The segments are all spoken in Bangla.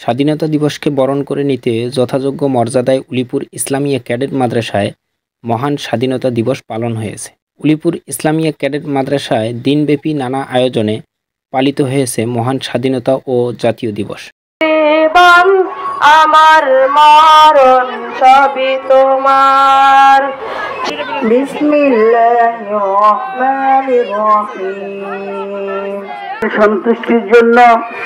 স্বাধীনতা দিবসকে বরণ করে নিতে যথাযোগ্য মর্যাদায় উলিপুর ইসলামিয়া ক্যাডেট মাদ্রাসায় মহান স্বাধীনতা দিবস পালন হয়েছে। উলিপুর ইসলামিয়া ক্যাডেট মাদ্রাসায় দিনব্যাপী নানা আয়োজনে পালিত হয়েছে মহান স্বাধীনতা ও জাতীয় দিবস। আমার মরণ সবই তোমার। বিসমিল্লাহির রহমানির রহিম। সন্তুষ্টির জন্য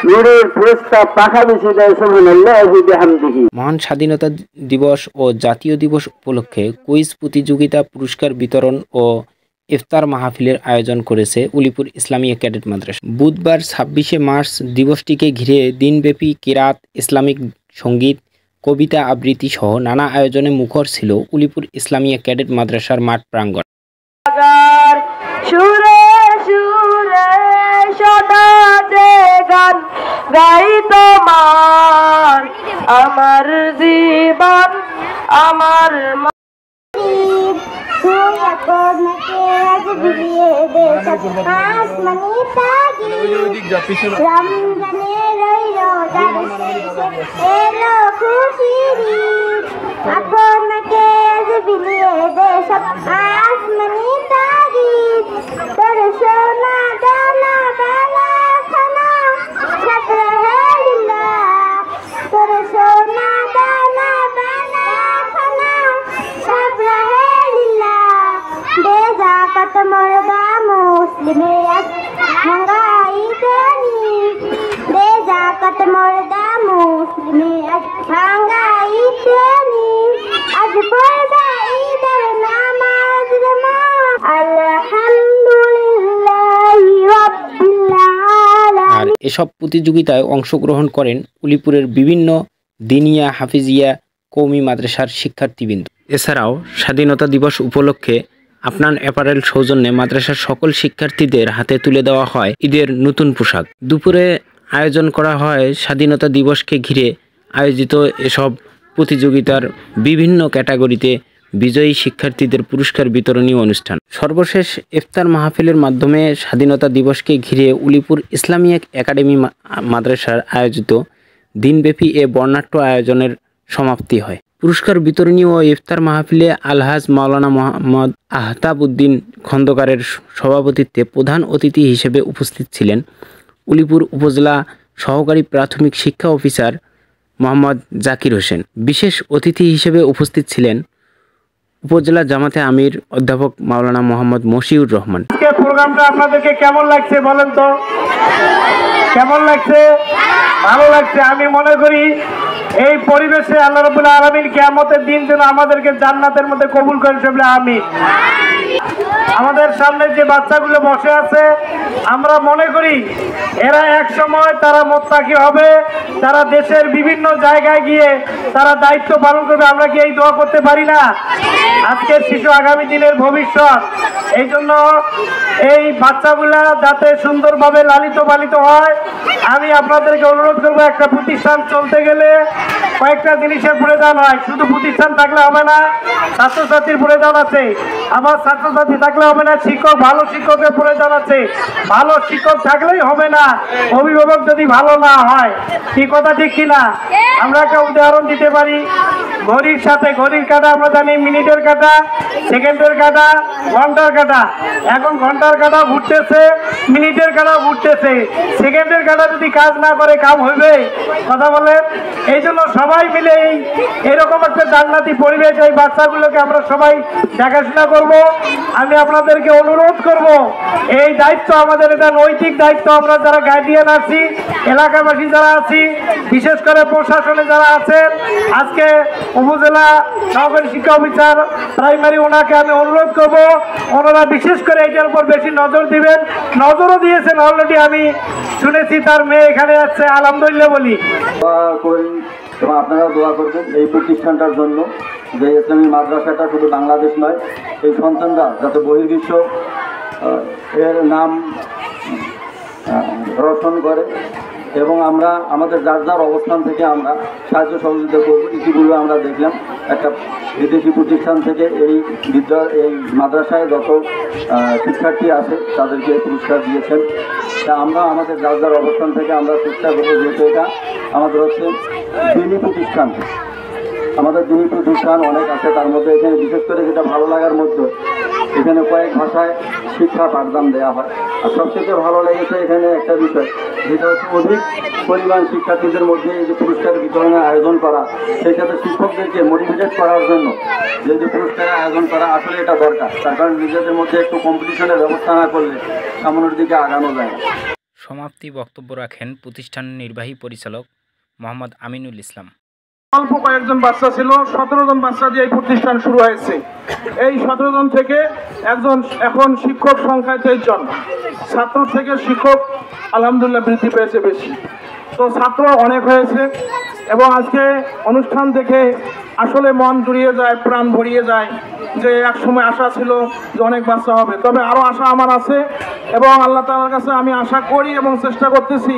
নূরের প্রস্তাব পাখা বেছে দেয় সুবহানাল্লাহি বিহামদিহি। মহান স্বাধীনতা দিবস ও জাতীয় দিবস উপলক্ষে কুইজ প্রতিযোগিতা, পুরস্কার বিতরণ ও ইফতার মাহফিলের আয়োজন করেছে উলিপুর ইসলামিয়া ক্যাডেট মাদ্রাসা। বুধবার 26শে মার্চ দিবসটিকে ঘিরে দিনব্যাপী কিরাত, ইসলামিক সঙ্গীত, কবিতা আবৃত্তি সহ নানা আয়োজনে মুখর ছিল উলিপুর ইসলামিয়া ক্যাডেট মাদ্রাসার মাঠ প্রাঙ্গণ। গাই তোমার আমার জীবন আমার আর এসব প্রতিযোগিতায় অংশগ্রহণ করেন উলিপুরের বিভিন্ন দিনিয়া, হাফিজিয়া, কওমি মাদ্রাসার শিক্ষার্থীবৃন্দ। এছাড়াও স্বাধীনতা দিবস উপলক্ষে আপনার অ্যাপারেল সৌজন্যে মাদ্রাসার সকল শিক্ষার্থীদের হাতে তুলে দেওয়া হয় ঈদের নতুন পোশাক। দুপুরে আয়োজন করা হয় স্বাধীনতা দিবসকে ঘিরে আয়োজিত এসব প্রতিযোগিতার বিভিন্ন ক্যাটাগরিতে বিজয়ী শিক্ষার্থীদের পুরস্কার বিতরণী অনুষ্ঠান। সর্বশেষ ইফতার মাহফিলের মাধ্যমে স্বাধীনতা দিবসকে ঘিরে উলিপুর ইসলামিয়া একাডেমি মাদ্রাসার আয়োজিত দিনব্যাপী এ বর্ণাঢ্য আয়োজনের সমাপ্তি হয়। পুরস্কার বিতরণী ও ইফতার মাহফিলে আলহাজ মাওলানা মোহাম্মদ আহতাব উদ্দিন খন্দকারের সভাপতিত্বে প্রধান অতিথি হিসেবে উপস্থিত ছিলেন উলিপুর উপজেলা সহকারী প্রাথমিক শিক্ষা অফিসার মোহাম্মদ জাকির হোসেন। বিশেষ অতিথি হিসেবে উপস্থিত ছিলেন উপজেলা জামাতে আমির অধ্যাপক মাওলানা মোহাম্মদ মশিউর রহমান। প্রোগ্রামটা আপনাদেরকে কেমন লাগছে বলেন তো? কেমন লাগছে? ভালো লাগছে। আমি মনে করি এই পরিবেশে আল্লাহ রাব্বুল আলামিন কিয়ামতের দিন যেন আমাদেরকে জান্নাতের মধ্যে কবুল করেন বলে আমিন। আমাদের সামনে যে বাচ্চাগুলো বসে আছে, আমরা মনে করি এরা এক সময় তারা মুত্তাকি হবে, তারা দেশের বিভিন্ন জায়গায় গিয়ে তারা দায়িত্ব পালন করবে। আমরা কি এই দোয়া করতে পারি না? আজকের শিশু আগামী দিনের ভবিষ্যৎ। এই জন্য এই বাচ্চাগুলা যাতে সুন্দরভাবে লালিত পালিত হয়, আমি আপনাদেরকে অনুরোধ করবো, একটা প্রতিষ্ঠান চলতে গেলে কয়েকটা জিনিসের প্রয়োজন হয়। শুধু প্রতিষ্ঠান থাকলে হবে না, ছাত্রছাত্রীর প্রয়োজন আছে। আমার ছাত্রছাত্রী থাকলে হবে না, শিক্ষক, ভালো শিক্ষকের প্রয়োজন আছে। ভালো শিক্ষক থাকলেই হবে না, অভিভাবক যদি ভালো না হয়। কি কথা ঠিক কিনা? আমরা একটা উদাহরণ দিতে পারি। ঘড়ির সাথে ঘড়ির কাঁটা আমরা জানি মিনিটের কাঁটা, সেকেন্ডের কাঁটা, ঘন্টার কাঁটা। এখন ঘন্টার কাঁটা ঘুরতেছে, মিনিটের কাঁটা ঘুরতেছে। সেকেন্ডের কাঁটা যদি কাজ না করে কাম হইবে? কথা বলেন। এই জন্য সবাই মিলে এরকম একটা জান্নাতি পরিবেশ এই বাচ্চাগুলোকে আমরা সবাই দেখাশোনা করব। আমি আপনাদেরকে অনুরোধ করব, এই দায়িত্ব আমাদের, এটা নৈতিক দায়িত্ব। আমরা যারা গার্ডিয়ান আছি, এলাকাবাসী যারা আছি, বিশেষ করে প্রশাসনে যারা আছেন, আজকে উপজেলা সহকারী শিক্ষা অফিসার প্রাইমারি, ওনাকে আমি অনুরোধ করব ওনারা বিশেষ করে এটার উপর বেশি নজর দিবেন। নজরও দিয়েছেন অলরেডি, আমি শুনেছি তার মেয়ে এখানে আছে, আলহামদুলিল্লাহ বলি। এবং আপনারাও দোয়া করবেন এই প্রতিষ্ঠানটার জন্য, যে ইসলামী মাদ্রাসাটা শুধু বাংলাদেশ নয়, এই সন্তানরা যাতে বহির্বিশ্ব এর নাম রোশন করে এবং আমরা আমাদের যার যার অবস্থান থেকে আমরা সাহায্য সহযোগিতা করব। ইতিপূর্বে আমরা দেখলাম একটা বিদেশি প্রতিষ্ঠান থেকে এই মাদ্রাসায় যত শিক্ষার্থী আছে তাদেরকে পুরস্কার দিয়েছেন। তা আমরা আমাদের যার যার অবস্থান থেকে আমরা চেষ্টা করবো, যেহেতু এটা আমাদের হচ্ছে দিনী প্রতিষ্ঠান, আমাদের দিনী প্রতিষ্ঠান অনেক আছে, তার মধ্যে এখানে বিশেষ করে যেটা ভালো লাগার মধ্যে এখানে কয়েক ভাষায় শিক্ষা পাঠদান দেওয়া হয়। আর সবচেয়ে ভালো লেগেছে এখানে একটা বিষয়, যেটা হচ্ছে অধিক পরিমাণ শিক্ষার্থীদের মধ্যে এই যে পুরস্কার বিতরণের আয়োজন করা, সেই সাথে শিক্ষকদেরকে মোটিভেটেড করার জন্য যে পুরস্কারের আয়োজন করা আসলে এটা দরকার। তার কারণ নিজেদের মধ্যে একটু কম্পিটিশনের ব্যবস্থা না করলে সামনের দিকে আগানো যায় না। সমাপ্তি বক্তব্য রাখেন প্রতিষ্ঠান নির্বাহী পরিচালক মোহাম্মদ আমিনুল ইসলাম। অল্প কয়েকজন বাচ্চা ছিল, 17 জন বাচ্চা দিয়ে এই প্রতিষ্ঠান শুরু হয়েছে। এই 17 জন থেকে একজন, এখন শিক্ষক সংখ্যায় 23 জন। ছাত্র থেকে শিক্ষক আলহামদুলিল্লাহ বৃদ্ধি পেয়েছে বেশি, তো ছাত্র অনেক হয়েছে। এবং আজকে অনুষ্ঠান দেখে আসলে মন জুড়িয়ে যায়, প্রাণ ভরিয়ে যায়, যে এক সময় আশা ছিল যে অনেক বাচ্চা হবে, তবে আরও আশা আমার আছে। এবং আল্লাহ তাআলার কাছে আমি আশা করি এবং চেষ্টা করতেছি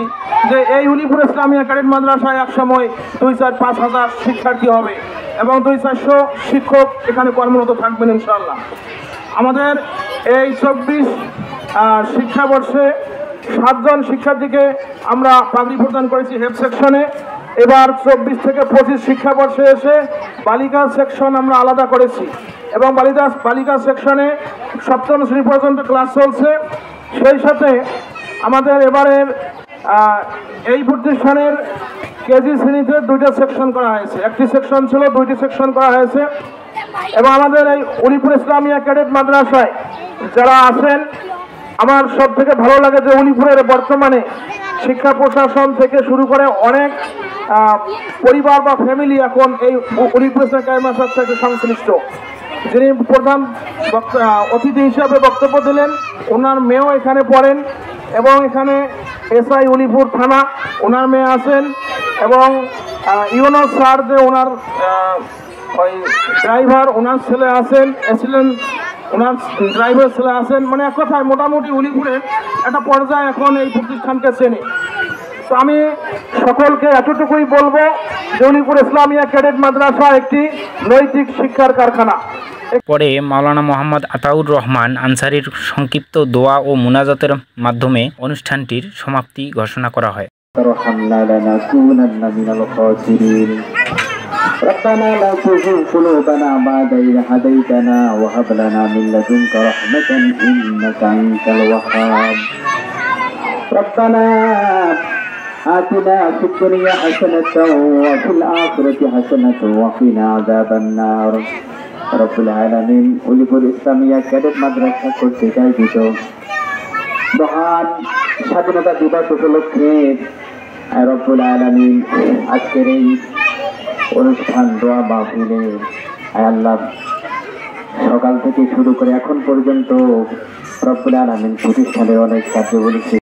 যে এই উলিপুর ইসলামিয়া ক্যাডেট মাদ্রাসায় এক সময় 2-4-5 হাজার শিক্ষার্থী হবে এবং 200-400 শিক্ষক এখানে কর্মরত থাকবেন ইনশাআল্লাহ। আমাদের এই 24 শিক্ষাবর্ষে 7 জন শিক্ষার্থীকে আমরা পাগড়ি প্রদান করেছি হেড সেকশনে। এবার 24 থেকে 25 শিক্ষাবর্ষে এসে বালিকা সেকশন আমরা আলাদা করেছি এবং বালিকা সেকশনে 7ম শ্রেণী পর্যন্ত ক্লাস চলছে। সেই সাথে আমাদের এবারের এই প্রতিষ্ঠানের কেজি শ্রেণীতে 2টা সেকশন করা হয়েছে, একটি সেকশন ছিল 2টি সেকশন করা হয়েছে। এবং আমাদের এই উলিপুর ইসলামিয়া ক্যাডেট মাদ্রাসায় যারা আছেন, আমার সব থেকে ভালো লাগে যে উলিপুরের বর্তমানে শিক্ষা প্রশাসন থেকে শুরু করে অনেক পরিবার বা ফ্যামিলি এখন এই উলিপুর ইসলামিয়া ক্যাডেট মাদ্রাসার সাথে সংশ্লিষ্ট। যিনি প্রধান অতিথি হিসাবে বক্তব্য দিলেন, ওনার মেয়েও এখানে পড়েন এবং এখানে এসআই উলিপুর থানা ওনার মেয়ে আছেন এবং ইউনুস স্যার যে ওনার ওই ড্রাইভার ওনার ছেলে আছেন, অ্যাসিস্ট্যান্ট ওনার ড্রাইভার ছেলে আছেন। মানে এক কথায় মোটামুটি উলিপুরের একটা পর্যায়ে এখন এই প্রতিষ্ঠানকে চেনে। তো আমি সকলকে এতটুকুই বলবো যে উলিপুর ইসলামিয়া ক্যাডেট মাদ্রাসা একটি নৈতিক শিক্ষার কারখানা। পরে মাওলানা মোহাম্মদ আতাউর রহমান আনসারীর সংক্ষিপ্ত দোয়া ও মুনাজাতের মাধ্যমে অনুষ্ঠানটির সমাপ্তি ঘোষণা করা হয়। ربنا لا تزغ قلوبنا بعد إذ هديتنا وهب لنا من لدنك رحمة إنك أنت الوهاب ربنا آتنا في الدنيا حسنة وفي الآخرة حسنة وقنا عذاب النار রব্বুল আলামিন উলিপুর ইসলামিয়া ক্যাডেট মাদ্রাসা কর্তৃক আয়োজিত মহান স্বাধীনতা দিবস উপলক্ষে রব্বুল আলামিন আজকের এই অনুষ্ঠান দোয়া মাহফিলে আল্লাহ সকাল থেকে শুরু করে এখন পর্যন্ত রব্বুল আলামিন প্রতিষ্ঠানের অনেক কার্যাবলী